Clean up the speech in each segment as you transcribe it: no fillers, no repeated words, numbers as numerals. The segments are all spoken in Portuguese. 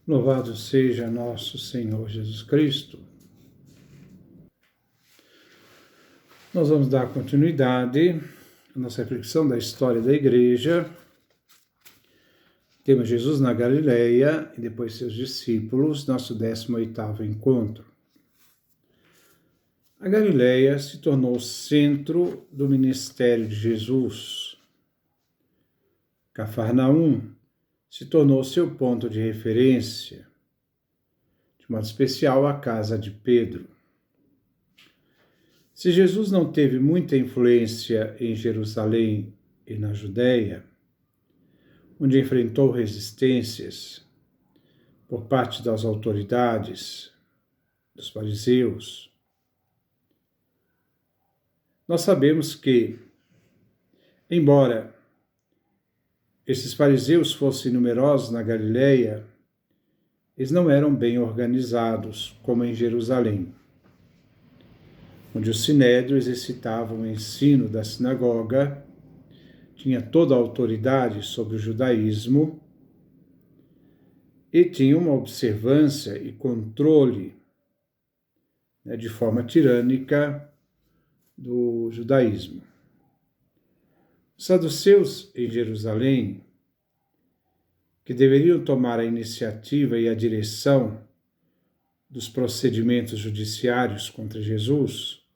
Louvado seja nosso Senhor Jesus Cristo. Nós vamos dar continuidade à nossa reflexão da história da Igreja. Temos Jesus na Galileia e depois seus discípulos, nosso 18º encontro. A Galileia se tornou o centro do ministério de Jesus. Cafarnaum se tornou seu ponto de referência, de modo especial a casa de Pedro. Se Jesus não teve muita influência em Jerusalém e na Judéia, onde enfrentou resistências por parte das autoridades, dos fariseus, nós sabemos que, embora esses fariseus fossem numerosos na Galileia, eles não eram bem organizados, como em Jerusalém, onde o sinédrio exercitava o ensino da sinagoga, tinha toda a autoridade sobre o judaísmo e tinha uma observância e controle, de forma tirânica do judaísmo. Os saduceus em Jerusalém, que deveriam tomar a iniciativa e a direção dos procedimentos judiciários contra Jesus,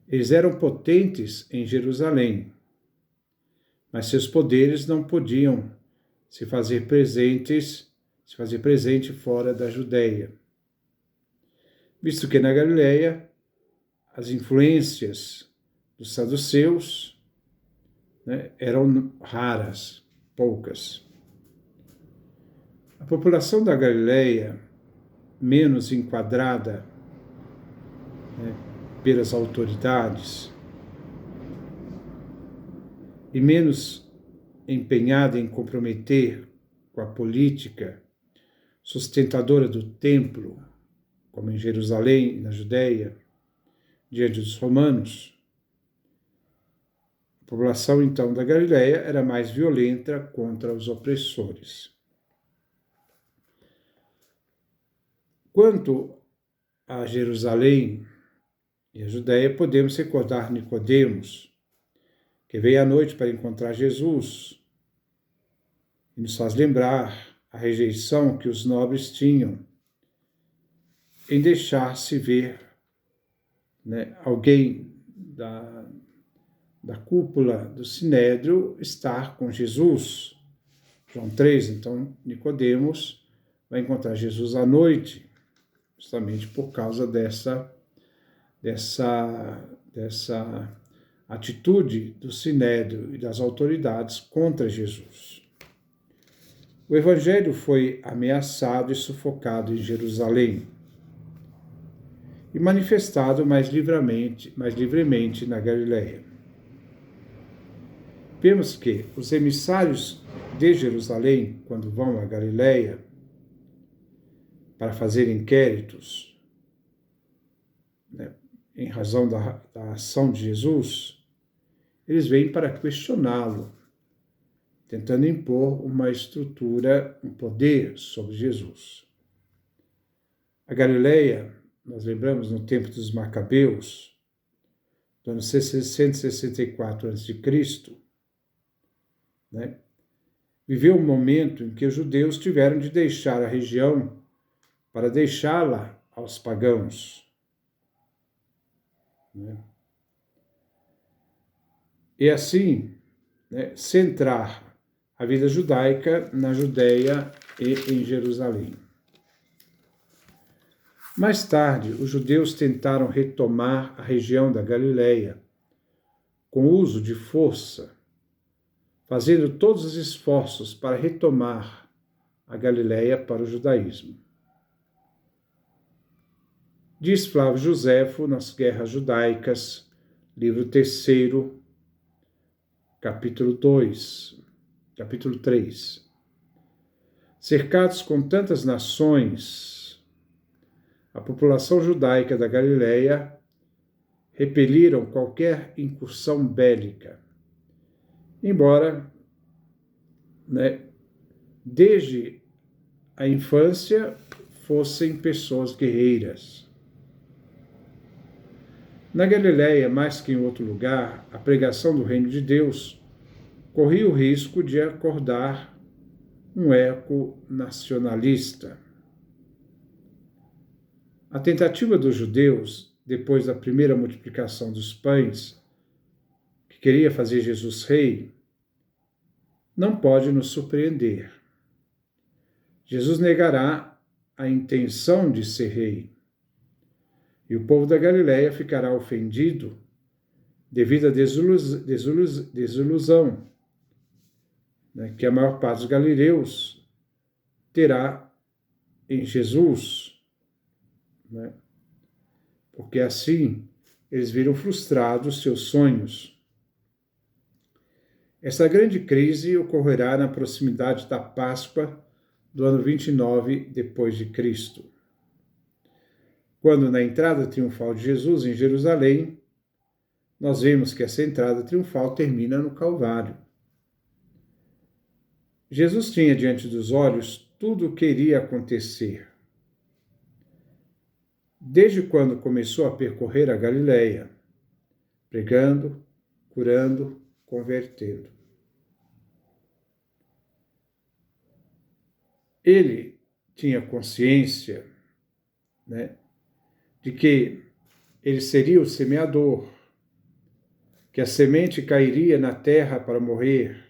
eles eram potentes em Jerusalém, mas seus poderes não podiam se fazer presente fora da Judéia, visto que na Galileia as influências dos saduceus eram raras, poucas. A população da Galileia, menos enquadrada pelas autoridades e menos empenhada em comprometer com a política sustentadora do templo, como em Jerusalém e na Judéia, diante dos romanos, a população, então, da Galileia era mais violenta contra os opressores. Quanto a Jerusalém e a Judéia, podemos recordar Nicodemos, que veio à noite para encontrar Jesus, e nos faz lembrar a rejeição que os nobres tinham em deixar-se ver alguém da cúpula do sinédrio estar com Jesus. João 3, então, Nicodemos vai encontrar Jesus à noite, justamente por causa dessa atitude do sinédrio e das autoridades contra Jesus. O evangelho foi ameaçado e sufocado em Jerusalém e manifestado mais livremente na Galileia. Vemos que os emissários de Jerusalém, quando vão à Galileia para fazer inquéritos, em razão da ação de Jesus, eles vêm para questioná-lo, tentando impor uma estrutura, um poder sobre Jesus. A Galileia, nós lembramos no tempo dos Macabeus, do ano 664 a.C., viveu um momento em que os judeus tiveram de deixar a região para deixá-la aos pagãos. E assim, centrar a vida judaica na Judéia e em Jerusalém. Mais tarde, os judeus tentaram retomar a região da Galileia com o uso de força, fazendo todos os esforços para retomar a Galileia para o judaísmo. Diz Flávio Joséfo nas Guerras Judaicas, livro 3, capítulo 3. Cercados com tantas nações, a população judaica da Galileia repeliram qualquer incursão bélica, embora desde a infância fossem pessoas guerreiras. Na Galileia, mais que em outro lugar, a pregação do reino de Deus corria o risco de acordar um eco nacionalista. A tentativa dos judeus, depois da primeira multiplicação dos pães, que queria fazer Jesus rei, não pode nos surpreender. Jesus negará a intenção de ser rei. E o povo da Galileia ficará ofendido devido à desilusão, né, que a maior parte dos galileus terá em Jesus, né, porque assim eles viram frustrados seus sonhos. Essa grande crise ocorrerá na proximidade da Páscoa do ano 29 depois de Cristo, quando na entrada triunfal de Jesus em Jerusalém, nós vemos que essa entrada triunfal termina no Calvário. Jesus tinha diante dos olhos tudo o que iria acontecer. Desde quando começou a percorrer a Galileia, pregando, curando, convertendo. Ele tinha consciência, né, de que ele seria o semeador, que a semente cairia na terra para morrer,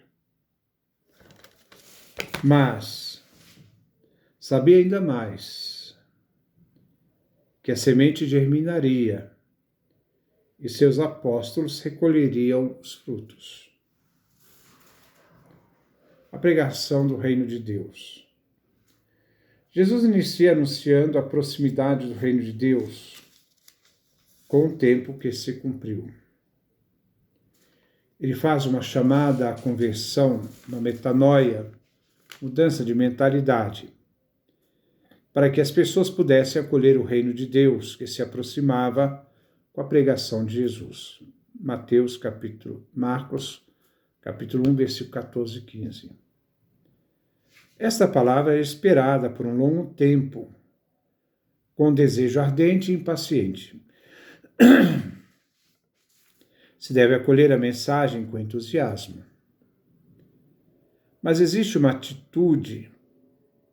mas sabia ainda mais, que a semente germinaria e seus apóstolos recolheriam os frutos. A pregação do reino de Deus. Jesus inicia anunciando a proximidade do reino de Deus com o tempo que se cumpriu. Ele faz uma chamada à conversão, uma metanoia, mudança de mentalidade, para que as pessoas pudessem acolher o reino de Deus que se aproximava com a pregação de Jesus. Marcos, capítulo 1, versículo 14 e 15. Esta palavra é esperada por um longo tempo, com desejo ardente e impaciente. Se deve acolher a mensagem com entusiasmo. Mas existe uma atitude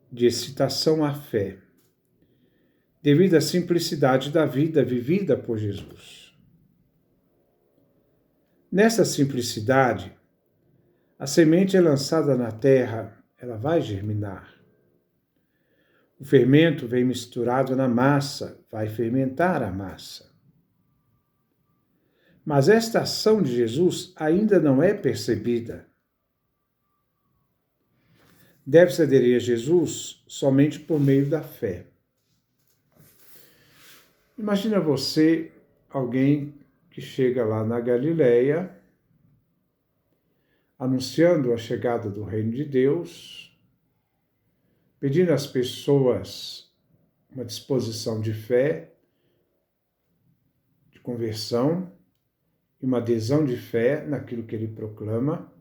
de excitação à fé, devido à simplicidade da vida vivida por Jesus. Nessa simplicidade, a semente é lançada na terra, ela vai germinar. O fermento vem misturado na massa, vai fermentar a massa. Mas esta ação de Jesus ainda não é percebida. Deve-se aderir a Jesus somente por meio da fé. Imagina você, alguém que chega lá na Galileia, anunciando a chegada do reino de Deus, pedindo às pessoas uma disposição de fé, de conversão, e uma adesão de fé naquilo que ele proclama.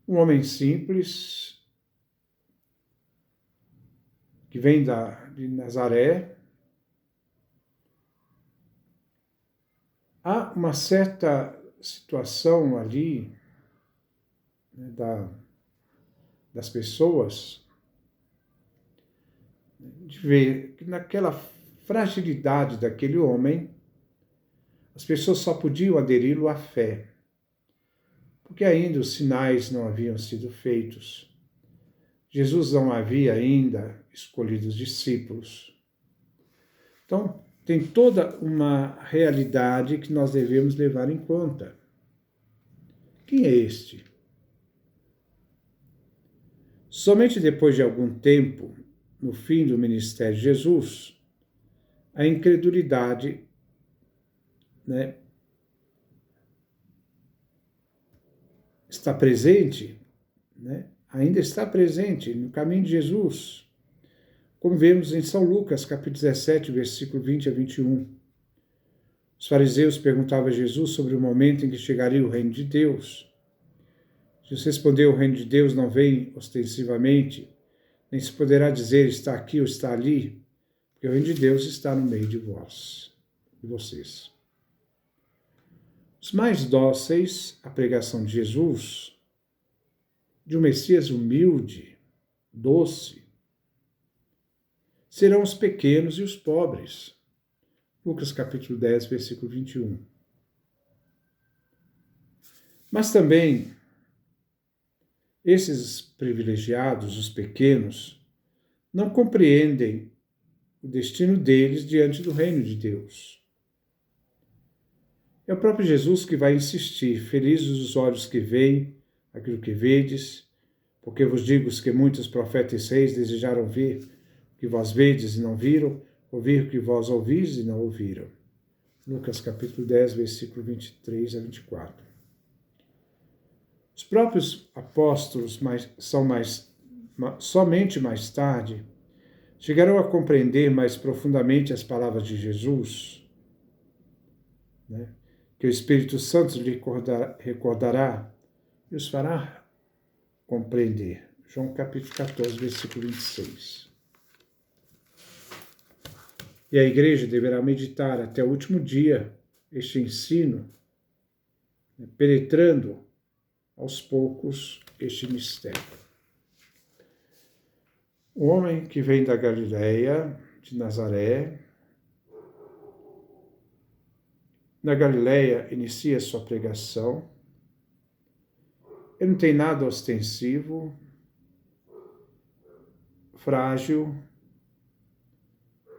Um homem simples, que vem de Nazaré. Há uma certa situação ali, né, das pessoas, de ver que naquela fragilidade daquele homem, as pessoas só podiam aderi-lo à fé, porque ainda os sinais não haviam sido feitos. Jesus não havia ainda escolhido os discípulos. Então, tem toda uma realidade que nós devemos levar em conta. Quem é este? Somente depois de algum tempo, no fim do ministério de Jesus, a incredulidade, né, está presente, né, ainda está presente no caminho de Jesus, como vemos em São Lucas, capítulo 17, versículo 20 a 21. Os fariseus perguntavam a Jesus sobre o momento em que chegaria o reino de Deus. Jesus respondeu: o reino de Deus não vem ostensivamente, nem se poderá dizer está aqui ou está ali, porque o reino de Deus está no meio de vós, de vocês. Os mais dóceis à pregação de Jesus, de um Messias humilde, doce, serão os pequenos e os pobres. Lucas capítulo 10, versículo 21. Mas também esses privilegiados, os pequenos, não compreendem o destino deles diante do reino de Deus. É o próprio Jesus que vai insistir: felizes os olhos que veem aquilo que vedes, porque vos digo que muitos profetas e reis desejaram ver o que vós vedes e não viram, ouvir o que vós ouvis e não ouviram. Lucas capítulo 10, versículo 23 a 24. Os próprios apóstolos somente mais tarde chegarão a compreender mais profundamente as palavras de Jesus, né, que o Espírito Santo lhe recordará e os fará compreender. João capítulo 14, versículo 26. E a igreja deverá meditar até o último dia este ensino, penetrando aos poucos este mistério. O homem que vem da Galileia, de Nazaré, na Galileia inicia sua pregação. Ele não tem nada ostensivo, frágil,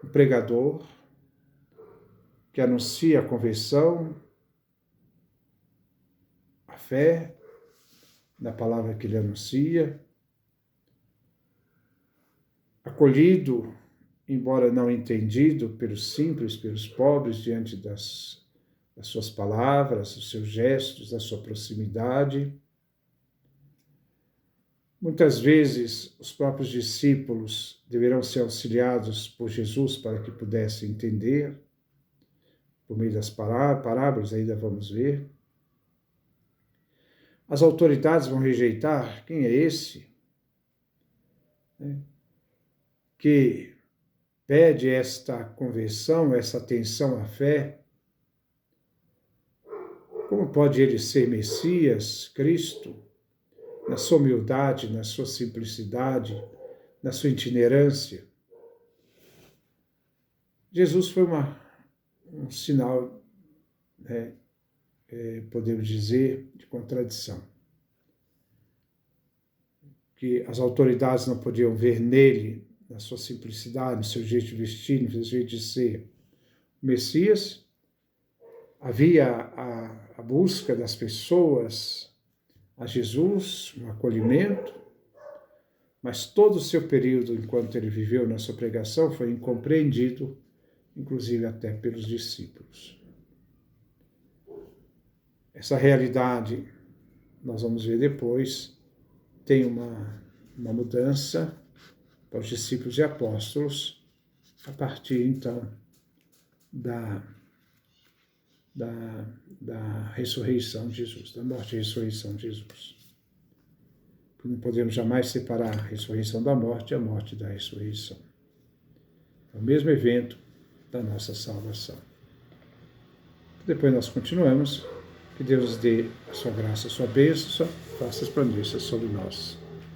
um pregador que anuncia a conversão, a fé na palavra que ele anuncia, acolhido, embora não entendido, pelos simples, pelos pobres, diante das suas palavras, dos seus gestos, da sua proximidade. Muitas vezes, os próprios discípulos deverão ser auxiliados por Jesus para que pudessem entender, por meio das parábolas, ainda vamos ver. As autoridades vão rejeitar: quem é esse, né, que pede esta conversão, essa atenção à fé? Como pode ele ser Messias, Cristo, na sua humildade, na sua simplicidade, na sua itinerância? Jesus foi um sinal, né, podemos dizer, de contradição. Que as autoridades não podiam ver nele, na sua simplicidade, no seu jeito de vestir, no seu jeito de ser, o Messias. Havia a busca das pessoas a Jesus, um acolhimento, mas todo o seu período, enquanto ele viveu na sua pregação, foi incompreendido, inclusive até pelos discípulos. Essa realidade, nós vamos ver depois, tem uma mudança para os discípulos e apóstolos, a partir, então, da ressurreição de Jesus, da morte e ressurreição de Jesus. Não podemos jamais separar a ressurreição da morte e a morte da ressurreição. É o mesmo evento da nossa salvação. Depois nós continuamos. Que Deus dê a sua graça, a sua bênção, faça resplandecer sobre nós.